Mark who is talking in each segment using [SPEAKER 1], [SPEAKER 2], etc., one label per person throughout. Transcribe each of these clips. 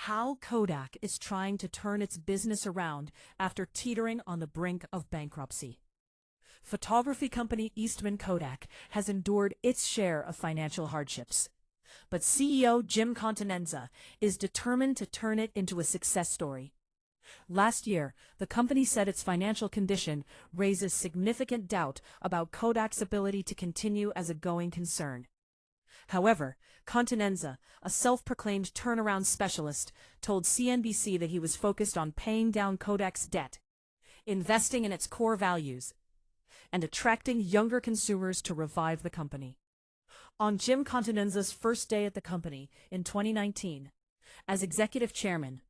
[SPEAKER 1] How Kodak is trying to turn its business around after teetering on the brink of bankruptcy. Photography company Eastman Kodak has endured its share of financial hardships. But CEO Jim Continenza is determined to turn it into a success story. Last year, the company said its financial condition raises significant doubt about Kodak's ability to continue as a going concern. However, Continenza, a self-proclaimed turnaround specialist, told CNBC that he was focused on paying down Kodak's debt, investing in its core values, and attracting younger consumers to revive the company. On Jim Continenza's first day at the company in 2019, as executive chairman,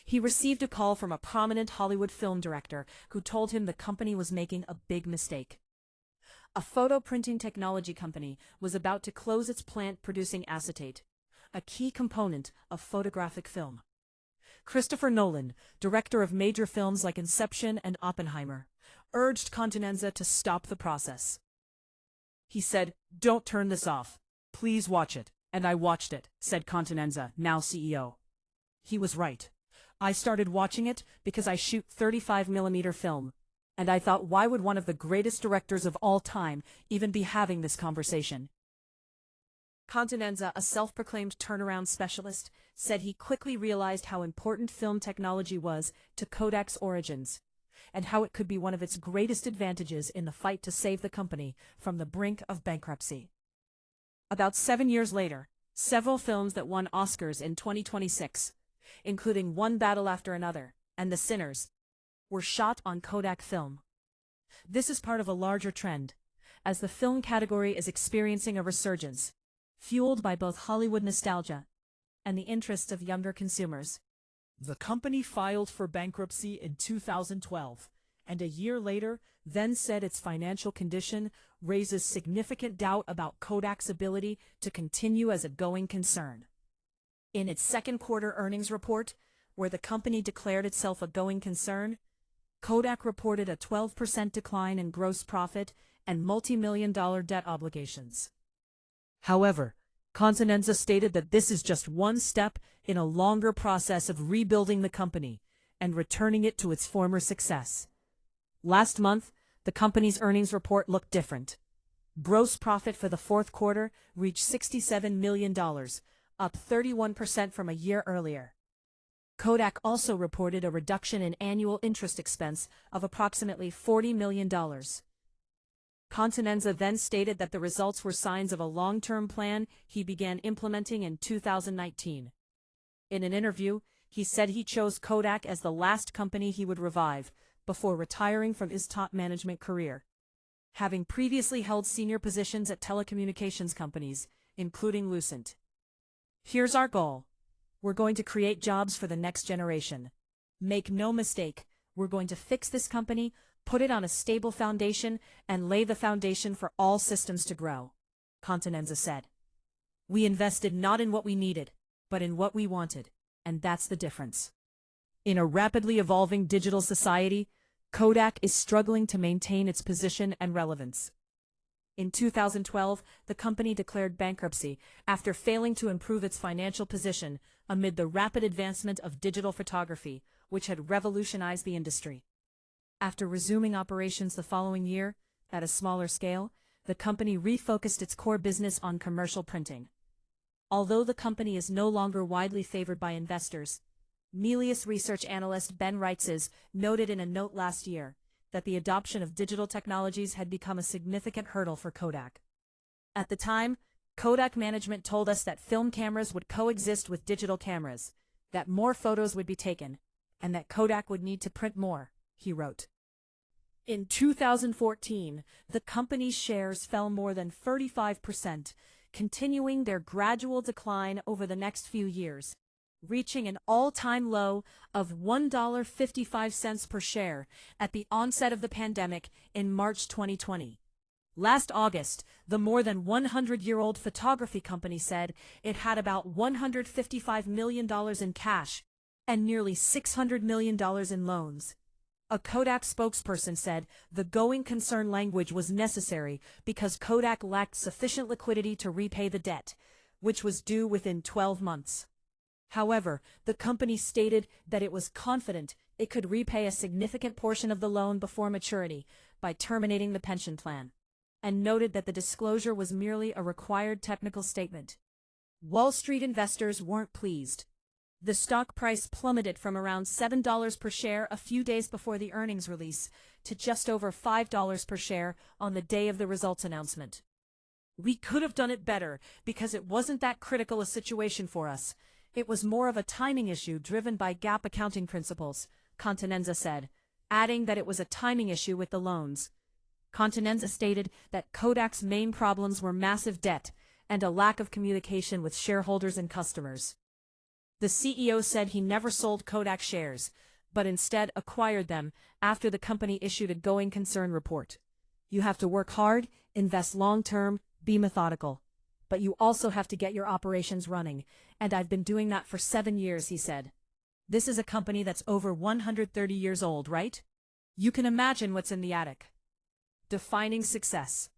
[SPEAKER 1] he received a call from a prominent Hollywood film director who told him the company was making a big mistake. A photo printing technology company was about to close its plant producing acetate, a key component of photographic film. Christopher Nolan, director of major films like Inception and Oppenheimer, urged Continenza to stop the process. He said, "Don't turn this off. Please watch it." And I watched it, said Continenza, now CEO. He was right. I started watching it because I shoot 35mm film. And I thought, why would one of the greatest directors of all time even be having this conversation? Continenza, a self-proclaimed turnaround specialist, said he quickly realized how important film technology was to Kodak's origins, and how it could be one of its greatest advantages in the fight to save the company from the brink of bankruptcy. About 7 years later, several films that won Oscars in 2026, including One Battle After Another and The Sinners, were shot on Kodak film. This is part of a larger trend, as the film category is experiencing a resurgence, fueled by both Hollywood nostalgia and the interests of younger consumers. The company filed for bankruptcy in 2012, and a year later then said its financial condition raises significant doubt about Kodak's ability to continue as a going concern. In its second quarter earnings report, where the company declared itself a going concern, Kodak reported a 12% decline in gross profit and multi-million-dollar debt obligations. However, Continenza stated that this is just one step in a longer process of rebuilding the company and returning it to its former success. Last month, the company's earnings report looked different. Gross profit for the fourth quarter reached $67 million, up 31% from a year earlier. Kodak also reported a reduction in annual interest expense of approximately $40 million. Continenza then stated that the results were signs of a long-term plan he began implementing in 2019. In an interview, he said he chose Kodak as the last company he would revive before retiring from his top management career, having previously held senior positions at telecommunications companies, including Lucent. Here's our goal. We're going to create jobs for the next generation. Make no mistake, we're going to fix this company, put it on a stable foundation, and lay the foundation for all systems to grow, Continenza said. We invested not in what we needed, but in what we wanted, and that's the difference. In a rapidly evolving digital society, Kodak is struggling to maintain its position and relevance. In 2012, the company declared bankruptcy after failing to improve its financial position amid the rapid advancement of digital photography, which had revolutionized the industry. After resuming operations the following year, at a smaller scale, the company refocused its core business on commercial printing. Although the company is no longer widely favored by investors, Melius research analyst Ben Reitzes noted in a note last year that the adoption of digital technologies had become a significant hurdle for Kodak. At the time, Kodak management told us that film cameras would coexist with digital cameras, that more photos would be taken, and that Kodak would need to print more, he wrote. In 2014, the company's shares fell more than 35%, continuing their gradual decline over the next few years, reaching an all-time low of $1.55 per share at the onset of the pandemic in March 2020. Last August, the more than 100-year-old photography company said it had about $155 million in cash and nearly $600 million in loans. A Kodak spokesperson said the going concern language was necessary because Kodak lacked sufficient liquidity to repay the debt, which was due within 12 months. However, the company stated that it was confident it could repay a significant portion of the loan before maturity by terminating the pension plan, and noted that the disclosure was merely a required technical statement. Wall Street investors weren't pleased. The stock price plummeted from around $7 per share a few days before the earnings release to just over $5 per share on the day of the results announcement. "We could have done it better because it wasn't that critical a situation for us. It was more of a timing issue driven by GAAP accounting principles," Continenza said, adding that it was a timing issue with the loans. Continenza stated that Kodak's main problems were massive debt and a lack of communication with shareholders and customers. The CEO said he never sold Kodak shares, but instead acquired them after the company issued a going concern report. "You have to work hard, invest long-term, be methodical. But you also have to get your operations running, and I've been doing that for 7 years," he said. "This is a company that's over 130 years old, right? You can imagine what's in the attic." Defining success.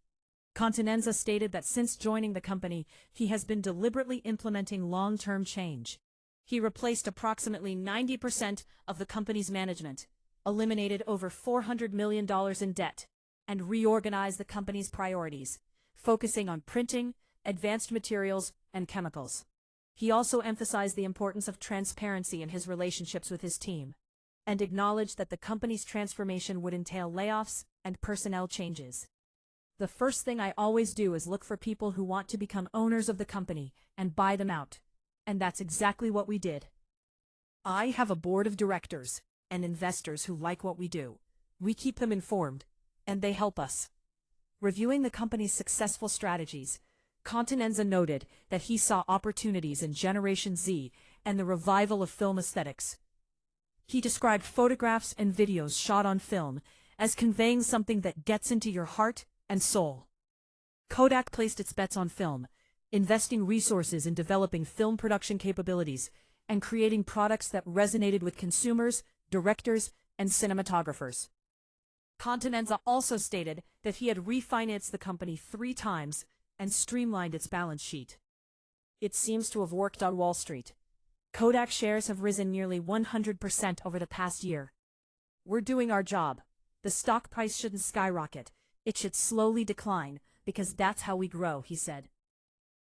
[SPEAKER 1] Continenza stated that since joining the company, he has been deliberately implementing long-term change. He replaced approximately 90% of the company's management, eliminated over $400 million in debt, and reorganized the company's priorities, focusing on printing, advanced materials, and chemicals. He also emphasized the importance of transparency in his relationships with his team, and acknowledged that the company's transformation would entail layoffs and personnel changes. "The first thing I always do is look for people who want to become owners of the company and buy them out, and that's exactly what we did. I have a board of directors and investors who like what we do. We keep them informed, and they help us." Reviewing the company's successful strategies, Continenza noted that he saw opportunities in Generation Z and the revival of film aesthetics. He described photographs and videos shot on film as conveying something that gets into your heart and soul. Kodak placed its bets on film, investing resources in developing film production capabilities and creating products that resonated with consumers, directors, and cinematographers. Continenza also stated that he had refinanced the company 3 times and streamlined its balance sheet. "It seems to have worked on Wall Street. Kodak shares have risen nearly 100% over the past year. We're doing our job. The stock price shouldn't skyrocket. It should slowly decline, because that's how we grow," he said.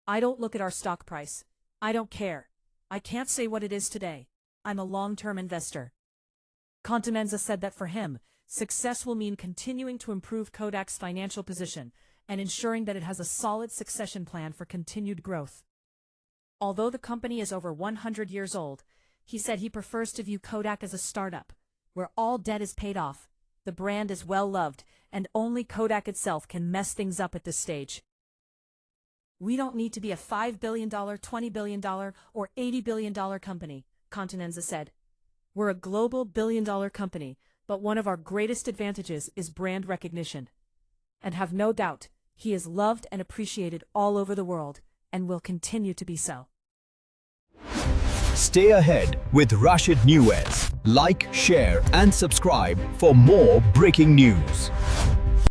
[SPEAKER 1] "I don't look at our stock price. I don't care. I can't say what it is today. I'm a long-term investor." Continenza said that for him, success will mean continuing to improve Kodak's financial position and ensuring that it has a solid succession plan for continued growth. Although the company is over 100 years old, he said he prefers to view Kodak as a startup, where all debt is paid off, the brand is well loved, and only Kodak itself can mess things up at this stage. "We don't need to be a $5 billion, $20 billion, or $80 billion company," Continenza said. "We're a global billion-dollar company, but one of our greatest advantages is brand recognition. And have no doubt, he is loved and appreciated all over the world, and will continue to be so."
[SPEAKER 2] Stay ahead with Rashid News. Like, share, and subscribe for more breaking news.